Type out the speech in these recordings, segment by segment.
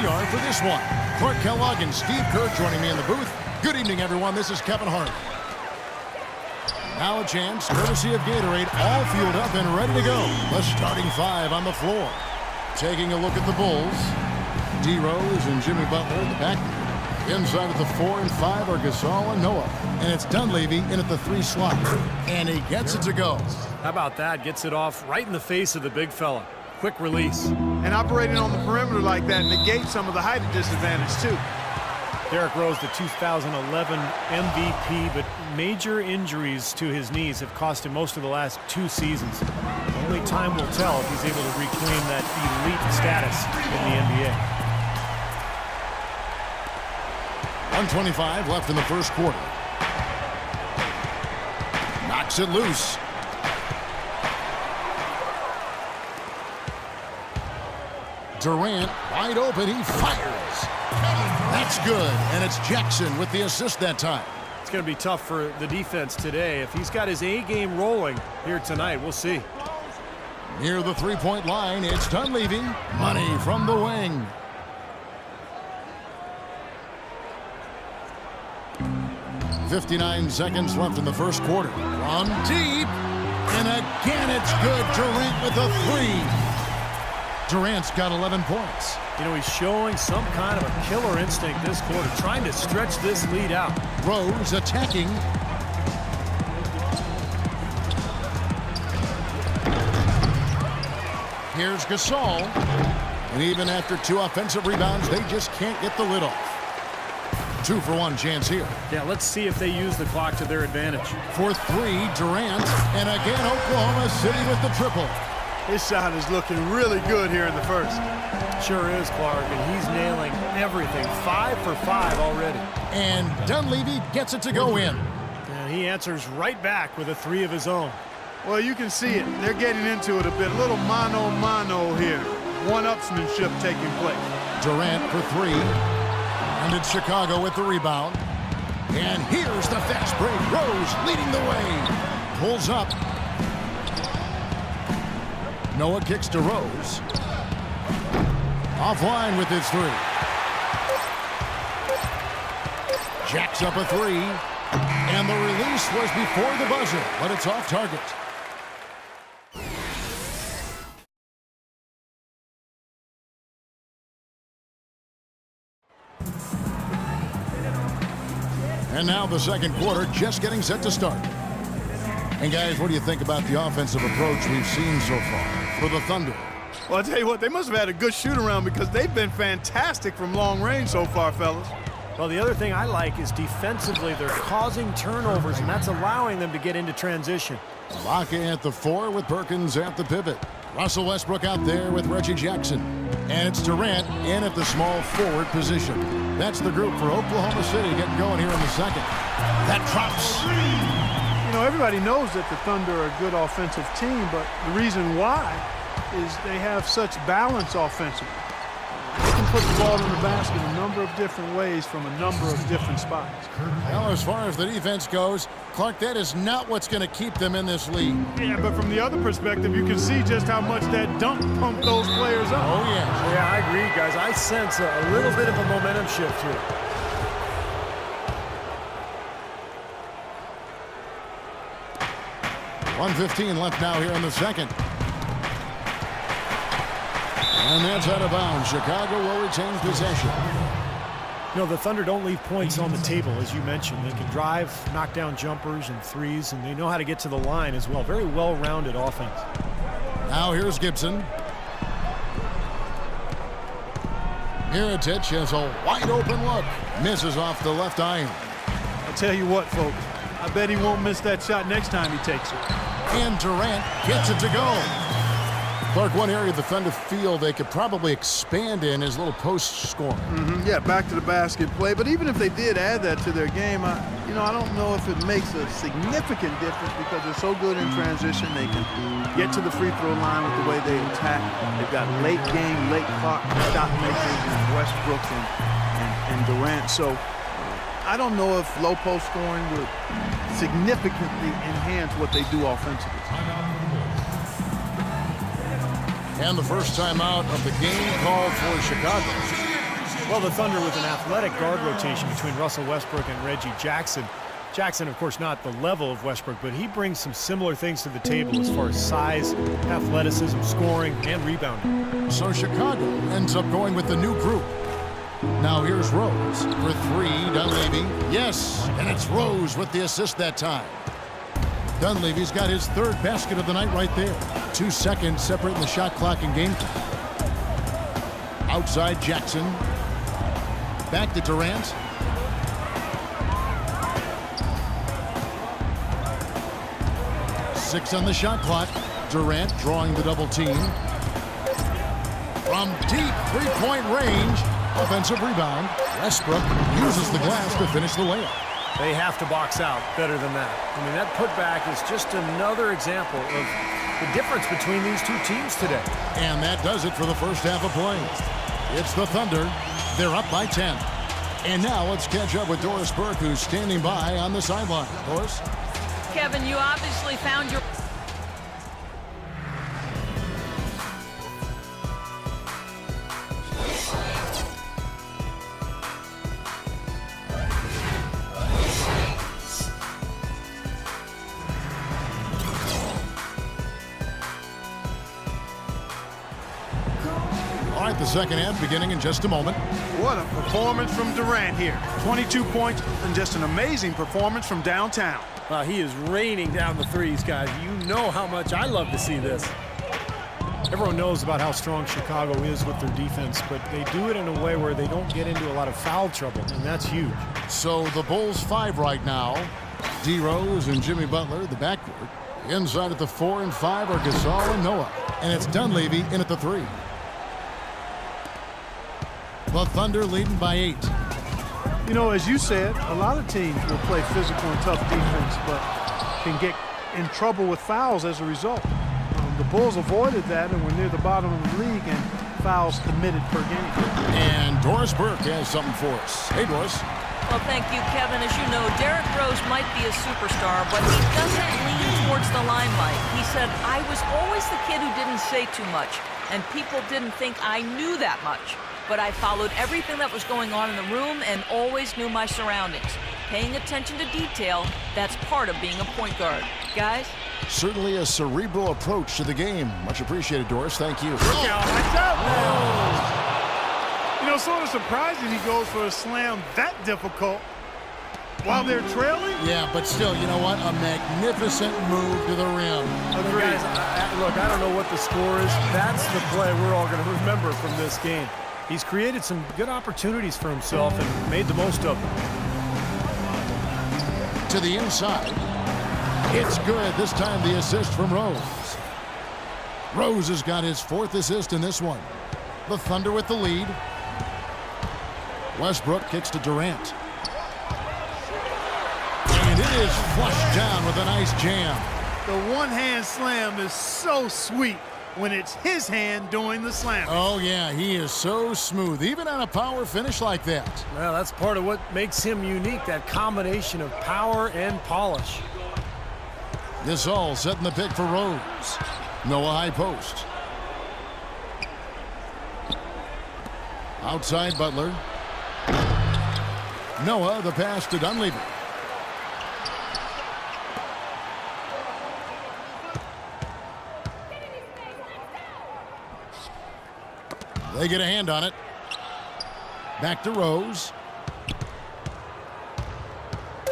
we are for this one. Clark Kellogg and Steve Kerr joining me in the booth. Good evening, everyone. This is Kevin Hart. Now a chance, courtesy of Gatorade, all fueled up and ready to go. The starting five on the floor. Taking a look at the Bulls. D. Rose and Jimmy Butler in the back. Inside at the 4 and 5 are Gasol and Noah. And it's Dunleavy in at the 3 slot. And he gets it to go. How about that? Gets it off right in the face of the big fella. Quick release. And operating on the perimeter like that negates some of the height disadvantage, too. Derrick Rose, the 2011 MVP, but major injuries to his knees have cost him most of the last 2 seasons. Only time will tell if he's able to reclaim that elite status in the NBA. 1:25 left in the first quarter. Knocks it loose. Durant wide open, he fires. That's good, and it's Jackson with the assist that time. It's going to be tough for the defense today. If he's got his A game rolling here tonight, we'll see. Near the three-point line, it's Dunleavy. Money from the wing. .59 seconds left in the first quarter. From deep, and again it's good. Durant with a 3. Durant's got 11 points. You know, he's showing some kind of a killer instinct this quarter, trying to stretch this lead out. Rose attacking. Here's Gasol. And even after 2 offensive rebounds, they just can't get the lid off. 2-for-1 chance here. Yeah, let's see if they use the clock to their advantage. For 3, Durant. And again, Oklahoma City with the triple. His shot is looking really good here in the first. Sure is, Clark, and he's nailing everything. 5 for 5 already. And Dunleavy gets it to go in. And he answers right back with a 3 of his own. Well, you can see it. They're getting into it a bit. A little mano-mano here. One-upsmanship taking place. Durant for 3. And it's Chicago with the rebound. And here's the fast break. Rose leading the way. Pulls up. Noah kicks to Rose. Offline with his 3. Jacks up a 3. And the release was before the buzzer, but it's off target. And now the second quarter just getting set to start. And guys, what do you think about the offensive approach we've seen so far for the Thunder? Well, I'll tell you what, they must have had a good shoot-around because they've been fantastic from long range so far, fellas. Well, the other thing I like is defensively they're causing turnovers, and that's allowing them to get into transition. Ibaka at the 4 with Perkins at the pivot. Russell Westbrook out there with Reggie Jackson. And it's Durant in at the small forward position. That's the group for Oklahoma City getting going here in the second. That drops. You know, everybody knows that the Thunder are a good offensive team, but the reason why is they have such balance offensively. They can put the ball in the basket a number of different ways from a number of different spots. Well, as far as the defense goes, Clark, that is not what's going to keep them in this league. Yeah, but from the other perspective, you can see just how much that dunk pumped those players up. Oh, yeah. Yeah, I agree, guys. I sense a little bit of a momentum shift here. .115 left now here in the second. And that's out of bounds. Chicago will retain possession. You know, the Thunder don't leave points on the table, as you mentioned. They can drive, knock down jumpers and 3s, and they know how to get to the line as well. Very well-rounded offense. Now here's Gibson. Mirotic has a wide-open look. Misses off the left iron. I'll tell you what, folks. I bet he won't miss that shot next time he takes it. And Durant gets it to go. Clark, one area the Thunder feel they could probably expand in is a little post scoring. Yeah, back to the basket play. But even if they did add that to their game, I don't know if it makes a significant difference because they're so good in transition. They can get to the free throw line with the way they attack. They've got late game, late clock shot makers in Westbrook and Durant. So I don't know if low post scoring would significantly enhance what they do offensively. And the first timeout of the game called for Chicago. Well, the Thunder with an athletic guard rotation between Russell Westbrook and Reggie Jackson. Jackson, of course, not the level of Westbrook, but he brings some similar things to the table as far as size, athleticism, scoring, and rebounding. So Chicago ends up going with the new group. Now here's Rose for three. Dunleavy. Yes, and it's Rose with the assist that time. Dunleavy's got his third basket of the night right there. 2 seconds separating the shot clock and game time. Outside Jackson. Back to Durant. Six on the shot clock. Durant drawing the double team. From deep three-point range. Offensive rebound. Westbrook uses the glass to finish the layup. They have to box out better than that. I mean, that putback is just another example of the difference between these two teams today. And that does it for the first half of play. It's the Thunder. They're up by 10. And now let's catch up with Doris Burke, who's standing by on the sideline. Doris? Kevin, you obviously found your... All right, the second half beginning in just a moment. What a performance from Durant here. 22 points and just an amazing performance from downtown. He is raining down the threes, guys. You know how much I love to see this. Everyone knows about how strong Chicago is with their defense, but they do it in a way where they don't get into a lot of foul trouble, and that's huge. So the Bulls 5 right now. D. Rose and Jimmy Butler, the backcourt. Inside at the 4 and 5 are Gasol and Noah. And it's Dunleavy in at the 3. The Thunder leading by 8. You know, as you said, a lot of teams will play physical and tough defense, but can get in trouble with fouls as a result. The Bulls avoided that and were near the bottom of the league in fouls committed per game. And Doris Burke has something for us. Hey, Doris. Well, thank you, Kevin. As you know, Derrick Rose might be a superstar, but he doesn't lean towards the limelight. He said, I was always the kid who didn't say too much, and people didn't think I knew that much. But I followed everything that was going on in the room and always knew my surroundings. Paying attention to detail, that's part of being a point guard. Guys? Certainly a cerebral approach to the game. Much appreciated, Doris. Thank you. Look out, watch out. You know, sort of surprising he goes for a slam that difficult while they're trailing. Yeah, but still, you know what? A magnificent move to the rim. Guys, look, I don't know what the score is. That's the play we're all going to remember from this game. He's created some good opportunities for himself and made the most of them. To the inside. It's good. This time the assist from Rose. Rose has got his 4th assist in this one. The Thunder with the lead. Westbrook kicks to Durant. And it is flushed down with a nice jam. The one-hand slam is so sweet when it's his hand doing the slam. Oh, yeah, he is so smooth, even on a power finish like that. Well, that's part of what makes him unique, that combination of power and polish. This all setting the pick for Rose. Noah high post. Outside Butler. Noah, the pass to Dunleavy. They get a hand on it. Back to Rose.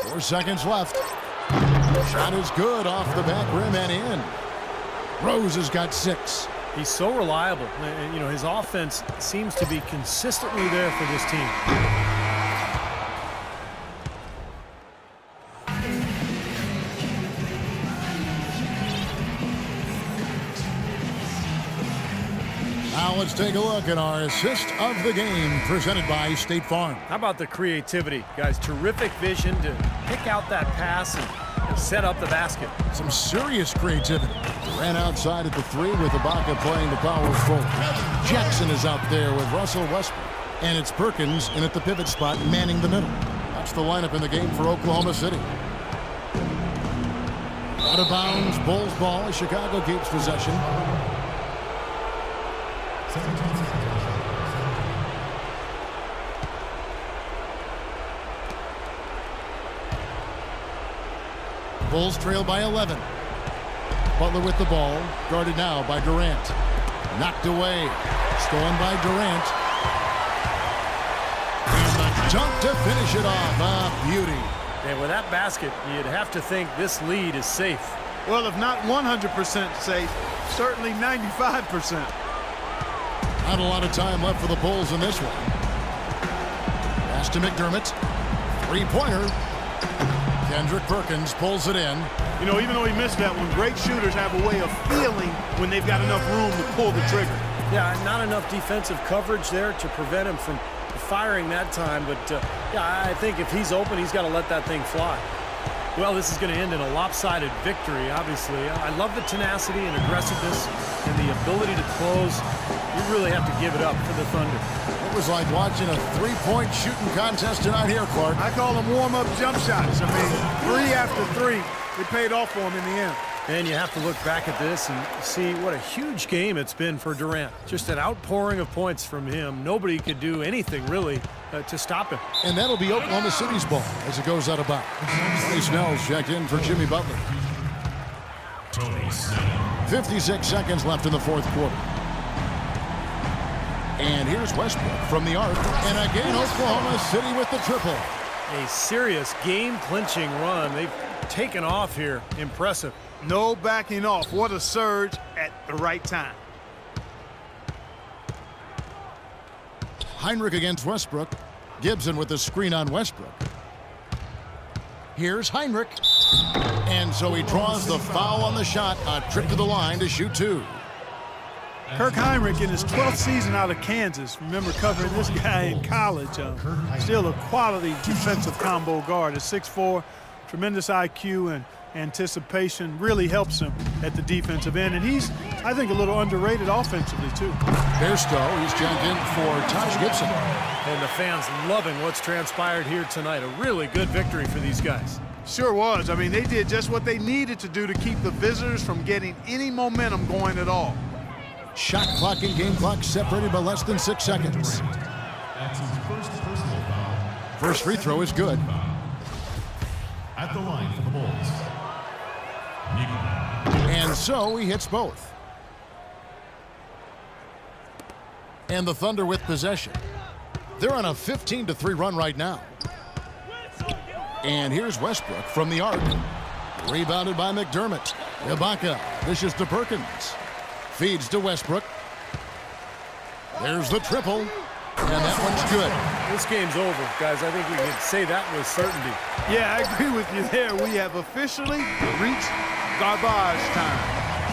4 seconds left. Shot is good off the back rim and in. Rose has got 6. He's so reliable. And, you know, his offense seems to be consistently there for this team. Now let's take a look at our assist of the game presented by State Farm. How about the creativity? Guys, terrific vision to pick out that pass and set up the basket. Some serious creativity. Ran outside at the 3 with Ibaka playing the power forward. Jackson is out there with Russell Westbrook. And it's Perkins in at the pivot spot manning the middle. That's the lineup in the game for Oklahoma City. Out of bounds, Bulls ball as Chicago keeps possession. Bulls trail by 11. Butler with the ball, guarded now by Durant. Knocked away, stolen by Durant. And the dunk to finish it off. A beauty. And with that basket, you'd have to think this lead is safe. Well, if not 100% safe, certainly 95%. Not a lot of time left for the Bulls in this one. Pass to McDermott. Three-pointer. Kendrick Perkins pulls it in. You know, even though he missed that one, great shooters have a way of feeling when they've got enough room to pull the trigger. Yeah, not enough defensive coverage there to prevent him from firing that time. But, yeah, I think if he's open, he's got to let that thing fly. Well, this is going to end in a lopsided victory, obviously. I love the tenacity and aggressiveness and the ability to close. You really have to give it up for the Thunder. It was like watching a three-point shooting contest tonight here, Clark. I call them warm-up jump shots. I mean, 3 after 3, it paid off for him in the end. And you have to look back at this and see what a huge game it's been for Durant. Just an outpouring of points from him. Nobody could do anything, really, to stop him. And that'll be Oklahoma City's ball as it goes out of bounds. Tony Snell's checked in for Jimmy Butler. 56 seconds left in the fourth quarter. And here's Westbrook from the arc. And again, Oklahoma City with the triple. A serious game-clinching run. They've taken off here. Impressive. No backing off. What a surge at the right time. Heinrich against Westbrook. Gibson with the screen on Westbrook. Here's Heinrich. And so he draws the foul on the shot. A trip to the line to shoot two. Kirk Heinrich in his 12th season out of Kansas. Remember covering this guy in college. Still a quality defensive combo guard. At 6'4", tremendous IQ and anticipation really helps him at the defensive end. And he's, I think, a little underrated offensively, too. Bairstow, he's checked in for Taj Gibson. And the fans loving what's transpired here tonight. A really good victory for these guys. Sure was. I mean, they did just what they needed to do to keep the visitors from getting any momentum going at all. Shot clock and game clock separated by less than 6 seconds. First free throw is good. At the line for the Bulls. And so he hits both. And the Thunder with possession. They're on a 15-3 run right now. And here's Westbrook from the arc. Rebounded by McDermott. Ibaka dishes to Perkins. Feeds to Westbrook. There's the triple. And that one's good. This game's over, guys. I think we can say that with certainty. Yeah, I agree with you there. We have officially reached garbage time.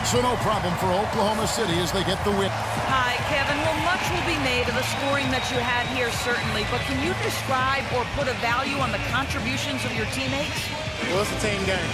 So no problem for Oklahoma City as they get the win. Hi, Kevin. Well, much will be made of the scoring that you had here, certainly. But can you describe or put a value on the contributions of your teammates? Well, it's a team game.